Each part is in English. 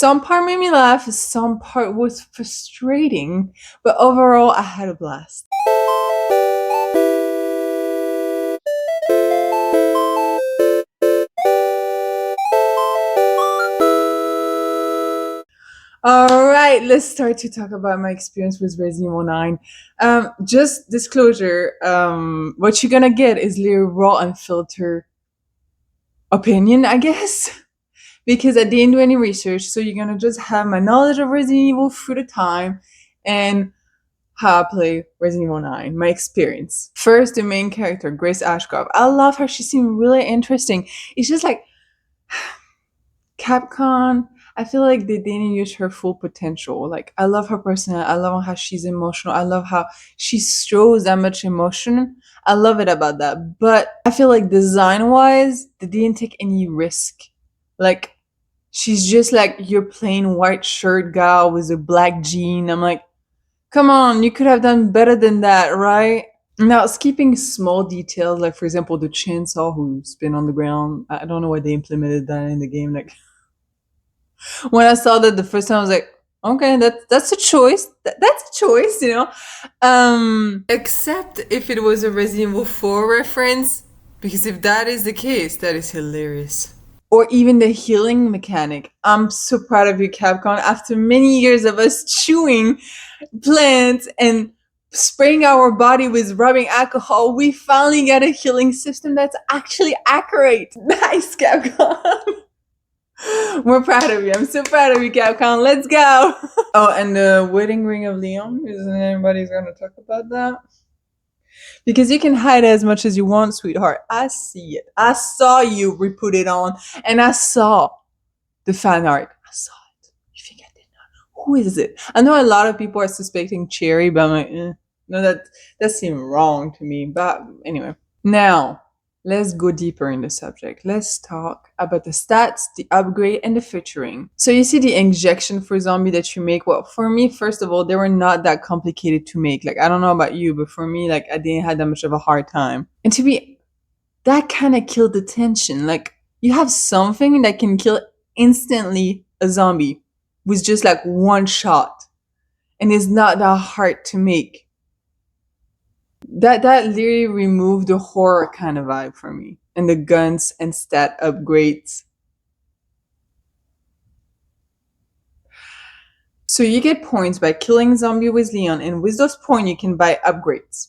Some part made me laugh, some part was frustrating, but overall I had a blast. All right, let's start to talk about my experience with Resident Evil 9. Just disclosure, what you're gonna get is little raw unfiltered opinion, I guess. Because I didn't do any research, so you're gonna just have my knowledge of Resident Evil through the time and how I play Resident Evil 9, my experience. First, the main character, Grace Ashcroft. I love her, she seemed really interesting. It's just like Capcom, I feel like they didn't use her full potential. Like, I love her personality. I love how she's emotional. I love how she shows that much emotion. I love it about that. But I feel like design wise, they didn't take any risk. Like, she's just like your plain white shirt gal with a black jean. I'm like, come on, you could have done better than that, right? Now, skipping small details, like for example, the chainsaw who spin on the ground. I don't know why they implemented that in the game. Like, when I saw that the first time, I was like, okay, that's a choice. That's a choice, you know. Except if it was a Resident Evil 4 reference, because if that is the case, that is hilarious. Or even the healing mechanic. I'm so proud of you, Capcom. After many years of us chewing plants and spraying our body with rubbing alcohol, we finally got a healing system that's actually accurate. Nice, Capcom. We're proud of you. I'm so proud of you, Capcom. Let's go. Oh, and the wedding ring of Leon. Isn't anybody's gonna talk about that? Because you can hide as much as you want, sweetheart. I see it. I saw you re-put it on, and I saw the fan art. I saw it. You think I did not? Who is it? I know a lot of people are suspecting Cherry, but I'm like, no, that seemed wrong to me. But anyway, now let's go deeper in the subject. Let's talk about the stats, the upgrade, and the featuring. So you see the injection for zombie that you make. Well, for me, first of all, they were not that complicated to make. Like, I don't know about you, but for me, like, I didn't have that much of a hard time. And to me, that kind of killed the tension. Like, you have something that can kill instantly a zombie with just like one shot, and it's not that hard to make. That literally removed the horror kind of vibe for me, and the guns and stat upgrades. So you get points by killing zombie with Leon, and with those points you can buy upgrades.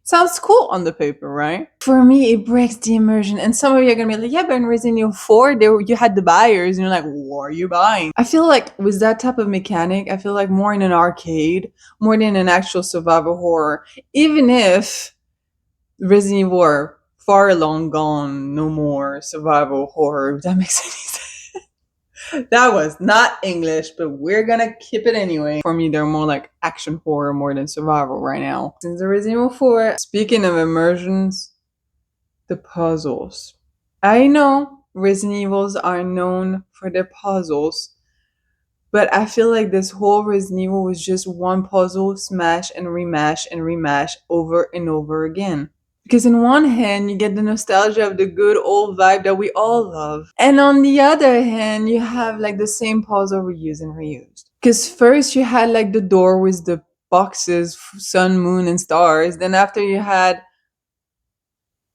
Sounds cool on the paper, right? For me, it breaks the immersion. And some of you are gonna be like, yeah, but in Resident Evil 4, you had the buyers, and you're like, what are you buying? I feel like with that type of mechanic, I feel like more in an arcade, more than an actual survival horror. Even if Resident Evil are far long gone, no more survival horror, if that makes any sense. That was not English, but we're gonna keep it anyway. For me, they're more like action horror more than survival right now. Since the Resident Evil 4, speaking of immersions, the puzzles. I know Resident Evils are known for their puzzles, but I feel like this whole Resident Evil was just one puzzle, smash and remash over and over again. Because in one hand, you get the nostalgia of the good old vibe that we all love. And on the other hand, you have like the same puzzle reused and reused. Because first you had like the door with the boxes, sun, moon, and stars. Then after you had,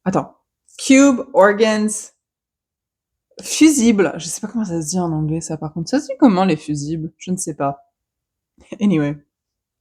attends, cube, organs, fusibles. Je sais pas comment ça se dit en anglais ça par contre. Ça se dit comment les fusibles? Je ne sais pas. Anyway.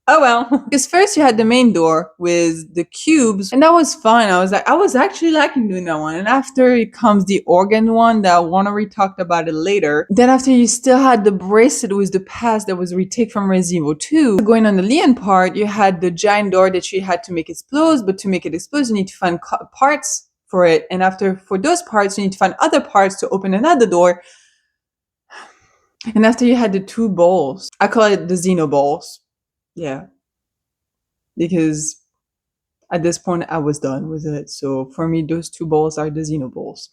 Oh well. Because first you had the main door with the cubes, and that was fun. I was actually liking doing that one. And after it comes the organ one that Warner talked about it later. Then after you still had the bracelet with the pass that was retake from Resident Evil 2. Going on the Leon part, you had the giant door that you had to make explode, but to make it explode, you need to find parts for it. And for those parts, you need to find other parts to open another door. And after you had the two balls. I call it the Xeno balls. Yeah. Because at this point I was done with it. So for me, those two balls are the Xeno balls.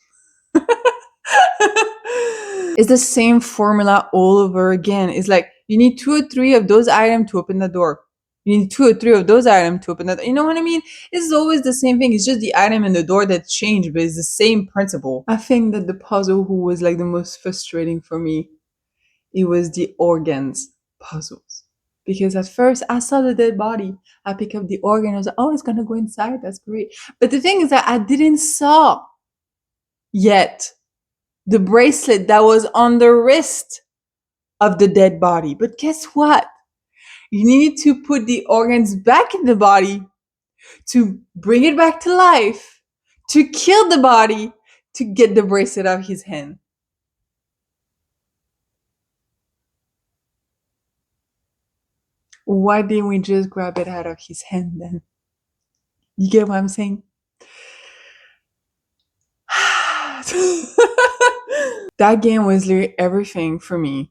It's the same formula all over again. It's like you need 2 or 3 of those items to open the door. You need 2 or 3 of those items to open the door. You know what I mean? It's always the same thing. It's just the item and the door that changed, but it's the same principle. I think that the puzzle who was like the most frustrating for me it was the organs puzzles. Because at first I saw the dead body, I pick up the organ, I was like, oh, it's gonna go inside, that's great. But the thing is that I didn't saw yet the bracelet that was on the wrist of the dead body. But guess what? You need to put the organs back in the body to bring it back to life, to kill the body, to get the bracelet out of his hand. Why didn't we just grab it out of his hand then? You get what I'm saying? That game was literally everything for me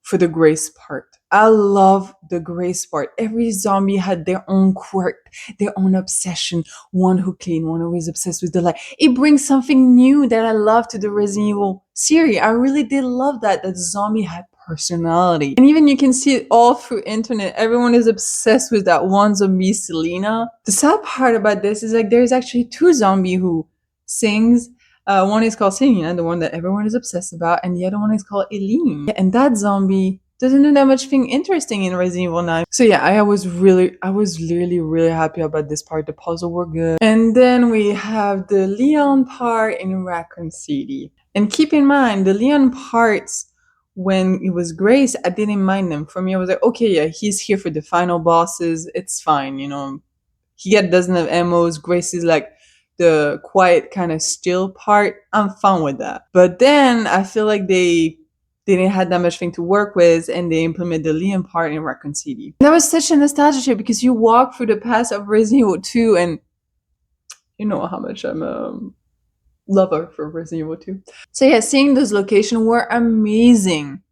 for the grace part. I love the grace part. Every zombie had their own quirk, their own obsession. One who clean, one who is obsessed with the light. It brings something new that I love to the Resident Evil series. I really did love that zombie had personality. And even you can see it all through internet. Everyone is obsessed with that one zombie, Selena. The sad part about this is like there's actually two zombies who sings. One is called Selena, the one that everyone is obsessed about, and the other one is called Eileen. And that zombie doesn't do that much thing interesting in Resident Evil 9. So yeah, I was literally really happy about this part. The puzzle were good. And then we have the Leon part in Raccoon City. And keep in mind, the Leon parts, when it was Grace, I didn't mind them. For me, I was like, okay, yeah, he's here for the final bosses. It's fine, you know. He doesn't have ammos. Grace is like the quiet kind of still part. I'm fine with that. But then I feel like they didn't have that much thing to work with, and they implemented the Leon part in Raccoon City. That was such a nostalgia trip because you walk through the past of Resident Evil 2, and you know how much I'm a lover for Resident Evil 2. So yeah, seeing those locations were amazing.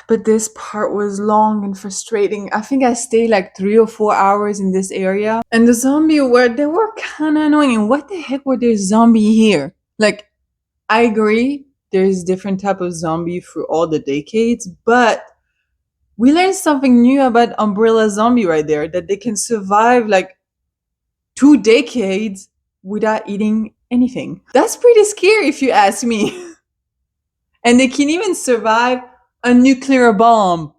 But this part was long and frustrating. I think I stayed like 3 or 4 hours in this area. And the zombie they were kind of annoying. And what the heck were there zombie here? Like, I agree, there's different type of zombie through all the decades, but we learned something new about Umbrella Zombie right there, that they can survive like 2 decades without eating anything. That's pretty scary if you ask me. And they can even survive a nuclear bomb,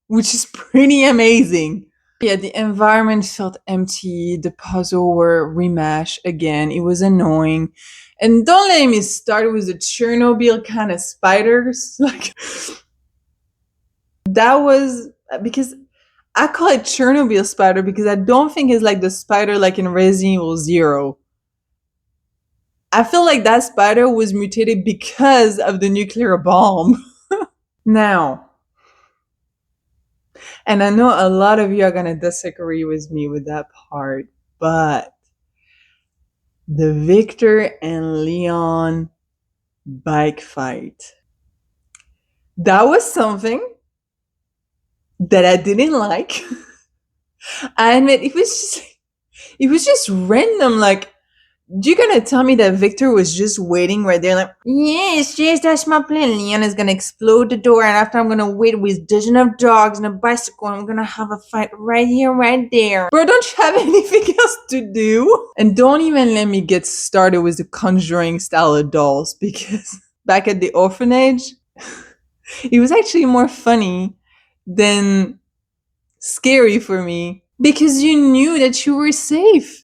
which is pretty amazing. Yeah, the environment felt empty. The puzzle were remashed again. It was annoying. And don't let me start with the Chernobyl kind of spiders. Like, that was because I call it Chernobyl spider because I don't think it's like the spider like in Resident Evil 0. I feel like that spider was mutated because of the nuclear bomb. Now, and I know a lot of you are gonna disagree with me with that part, but the Victor and Leon bike fight, that was something that I didn't like. I admit it was just random. Like, you're gonna tell me that Victor was just waiting right there, like, yes, that's my plan. Leon is gonna explode the door, and after I'm gonna wait with dozen of dogs and a bicycle, and I'm gonna have a fight right here, right there. Bro, don't you have anything else to do? And don't even let me get started with the Conjuring style of dolls, because back at the orphanage, it was actually more funny than scary for me, because you knew that you were safe.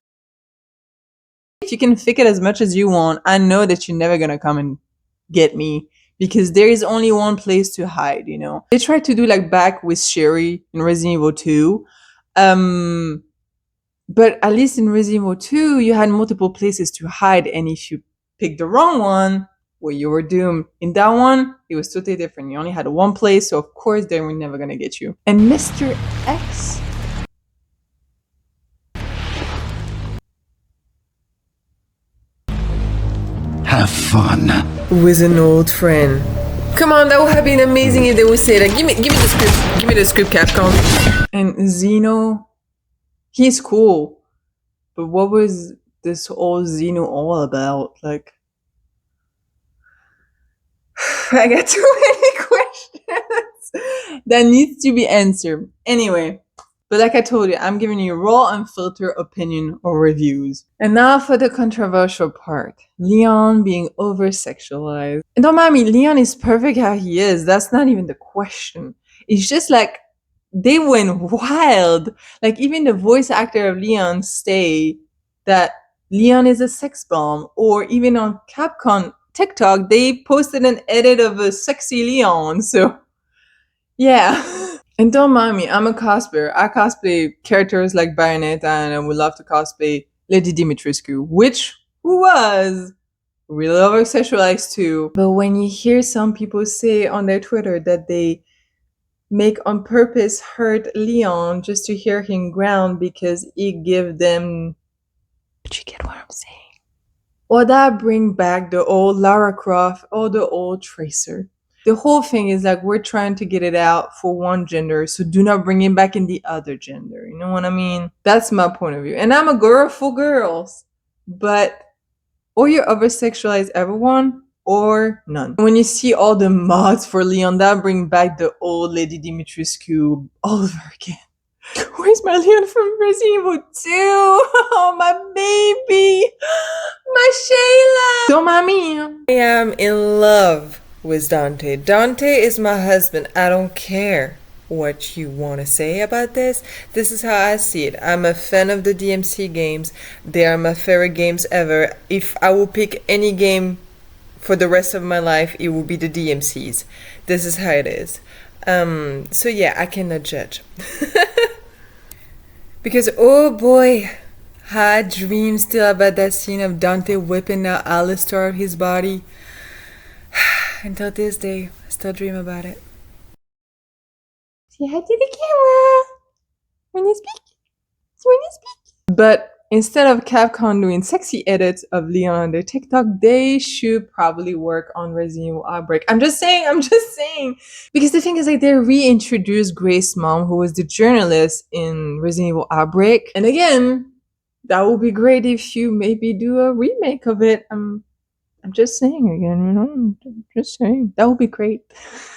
If you can fake it as much as you want, I know that you're never gonna come and get me, because there is only one place to hide, you know. They tried to do like back with Sherry in Resident Evil 2. But at least in Resident Evil 2, you had multiple places to hide, and if you picked the wrong one, well, you were doomed. In that one, it was totally different. You only had one place, so of course they were never gonna get you. And Mr. X, have fun with an old friend. Come on, that would have been amazing if they would say that. Give me the script. Give me the script, Capcom. And Zeno, he's cool. But what was this whole Zeno all about? Like, I got too many questions that needs to be answered. Anyway, but like I told you, I'm giving you raw, unfiltered opinion or reviews. And now for the controversial part. Leon being over-sexualized. And don't mind me, Leon is perfect how he is. That's not even the question. It's just like they went wild. Like even the voice actor of Leon say that Leon is a sex bomb, or even on Capcom TikTok they posted an edit of a sexy Leon. So yeah. And don't mind me, I'm a cosplayer. I cosplay characters like Bayonetta, and I would love to cosplay Lady Dimitrescu, which who was really over-sexualized too. But when you hear some people say on their Twitter that they make on purpose hurt Leon just to hear him ground because it give them, but you get what I'm saying. Or that bring back the old Lara Croft or the old Tracer. The whole thing is like we're trying to get it out for one gender, so do not bring it back in the other gender. You know what I mean? That's my point of view. And I'm a girl for girls, but or you over sexualize everyone or none. When you see all the mods for Leon, that bring back the old Lady Dimitrescu all over again. Where's my Leon from Resident Evil 2? Oh, my baby! My Shayla! Don't mind me. I am in love with Dante. Dante is my husband. I don't care what you want to say about this. This is how I see it. I'm a fan of the DMC games. They are my favorite games ever. If I will pick any game for the rest of my life, it will be the DMCs. This is how it is. So yeah, I cannot judge. Because oh boy, I dream still about that scene of Dante whipping out Alistair of his body. Until this day, I still dream about it. Say hi to the camera when you speak. When you speak. But instead of Capcom doing sexy edits of Leon on their TikTok, they should probably work on Resident Evil Outbreak. I'm just saying. Because the thing is, like, they reintroduced Grace's mom, who was the journalist in Resident Evil Outbreak. And again, that would be great if you maybe do a remake of it. I'm just saying again, you know, I'm just saying. That would be great.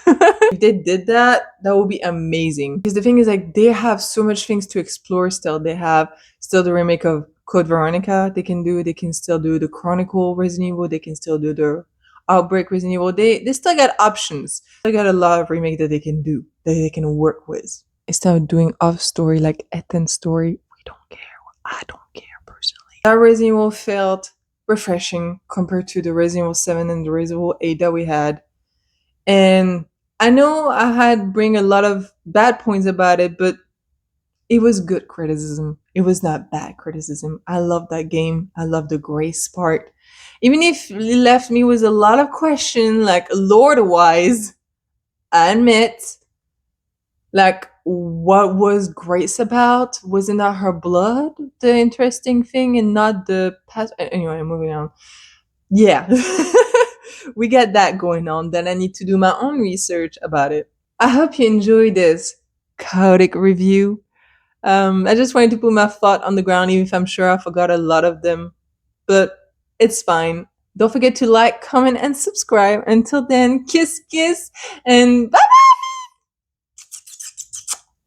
If they did that, that would be amazing. Because the thing is, like, they have so much things to explore still. They have still the remake of Code Veronica they can do. They can still do the Chronicle Resident Evil. They can still do the Outbreak Resident Evil. They still got options. They got a lot of remake that they can do, that they can work with. Instead of doing off story like Ethan's story, we don't care. I don't care personally. That Resident Evil felt refreshing compared to the Resident Evil 7 and the Resident Evil 8 that we had. And I know I had bring a lot of bad points about it, but it was good criticism. It was not bad criticism. I love that game. I love the grace part. Even if it left me with a lot of questions, like lore wise, I admit, like what was Grace about? Was it not her blood the interesting thing and not the past? Anyway, moving on. Yeah. We got that going on. Then I need to do my own research about it. I hope you enjoyed this chaotic review. I just wanted to put my thought on the ground, even if I'm sure I forgot a lot of them. But it's fine. Don't forget to like, comment, and subscribe. Until then, kiss, kiss, and bye bye.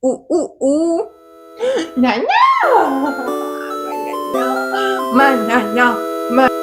Ooh, ooh, ooh. No, no. No, no. No, no.